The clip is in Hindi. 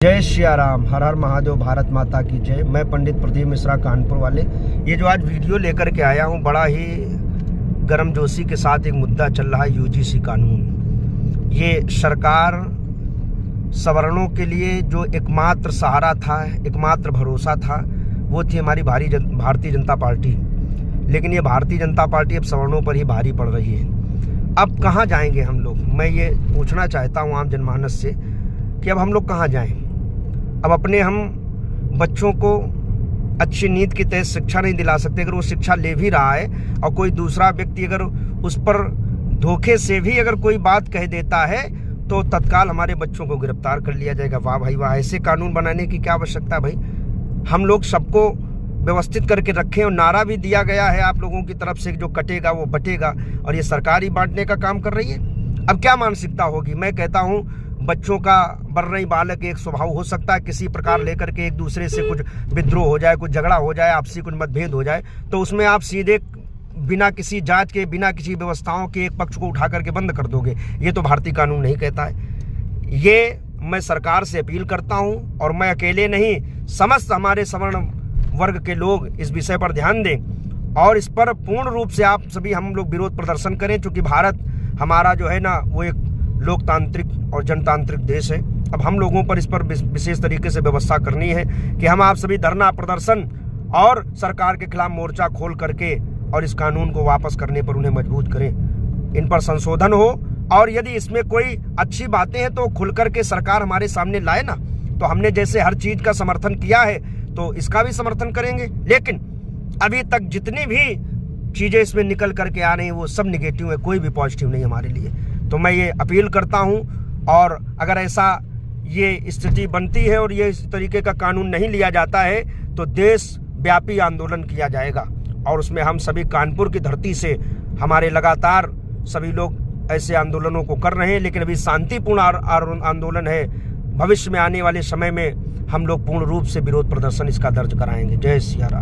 जय सिया राम, हर हर महादेव, भारत माता की जय। मैं पंडित प्रदीप मिश्रा, कानपुर वाले। ये जो आज वीडियो लेकर के आया हूँ, बड़ा ही गर्मजोशी के साथ एक मुद्दा चल रहा है, यूजीसी कानून। ये सरकार सवर्णों के लिए जो एकमात्र सहारा था, एकमात्र भरोसा था, वो थी हमारी भारतीय जनता पार्टी। लेकिन ये भारतीय जनता पार्टी अब सवर्णों पर ही भारी पड़ रही है। अब कहाँ जाएंगे हम लोग? मैं ये पूछना चाहता हूँ आम जनमानस से कि अब हम लोग कहाँ जाएं? अब अपने हम बच्चों को अच्छी नीति के तहत शिक्षा नहीं दिला सकते। अगर वो शिक्षा ले भी रहा है और कोई दूसरा व्यक्ति अगर उस पर धोखे से भी अगर कोई बात कह देता है तो तत्काल हमारे बच्चों को गिरफ्तार कर लिया जाएगा। वाह भाई वाह, ऐसे कानून बनाने की क्या आवश्यकता है भाई? हम लोग सबको व्यवस्थित करके रखें और नारा भी दिया गया है आप लोगों की तरफ से, जो कटेगा वो बटेगा, और ये सरकार ही बांटने का काम कर रही है। अब क्या मानसिकता होगी? मैं कहता हूँ बच्चों का बढ़ रही बालक एक स्वभाव हो सकता है किसी प्रकार लेकर के एक दूसरे से कुछ विद्रोह हो जाए, कुछ झगड़ा हो जाए, आपसी कुछ मतभेद हो जाए, तो उसमें आप सीधे बिना किसी जांच के, बिना किसी व्यवस्थाओं के एक पक्ष को उठा करके बंद कर दोगे। ये तो भारतीय कानून नहीं कहता है। ये मैं सरकार से अपील करता हूँ, और मैं अकेले नहीं, समस्त हमारे सवर्ण वर्ग के लोग इस विषय पर ध्यान दें और इस पर पूर्ण रूप से आप सभी हम लोग विरोध प्रदर्शन करें, क्योंकि भारत हमारा जो है ना, वो एक लोकतांत्रिक और जनतांत्रिक देश है। अब हम लोगों पर इस पर विशेष तरीके से व्यवस्था करनी है कि हम आप सभी धरना प्रदर्शन और सरकार के खिलाफ मोर्चा खोल करके और इस कानून को वापस करने पर उन्हें मजबूत करें, इन पर संशोधन हो, और यदि इसमें कोई अच्छी बातें हैं तो खुल करके सरकार हमारे सामने लाए ना। तो हमने जैसे हर चीज का समर्थन किया है तो इसका भी समर्थन करेंगे। लेकिन अभी तक जितनी भी चीजें इसमें निकल करके आ रही हैं वो सब निगेटिव है, कोई भी पॉजिटिव नहीं हमारे लिए। तो मैं ये अपील करता हूं, और अगर ऐसा ये स्थिति बनती है और ये इस तरीके का कानून नहीं लिया जाता है तो देश व्यापी आंदोलन किया जाएगा, और उसमें हम सभी कानपुर की धरती से हमारे लगातार सभी लोग ऐसे आंदोलनों को कर रहे हैं। लेकिन अभी शांतिपूर्ण आंदोलन है। भविष्य में आने वाले समय में हम लोग पूर्ण रूप से विरोध प्रदर्शन इसका दर्ज कराएंगे। जय सिया राम।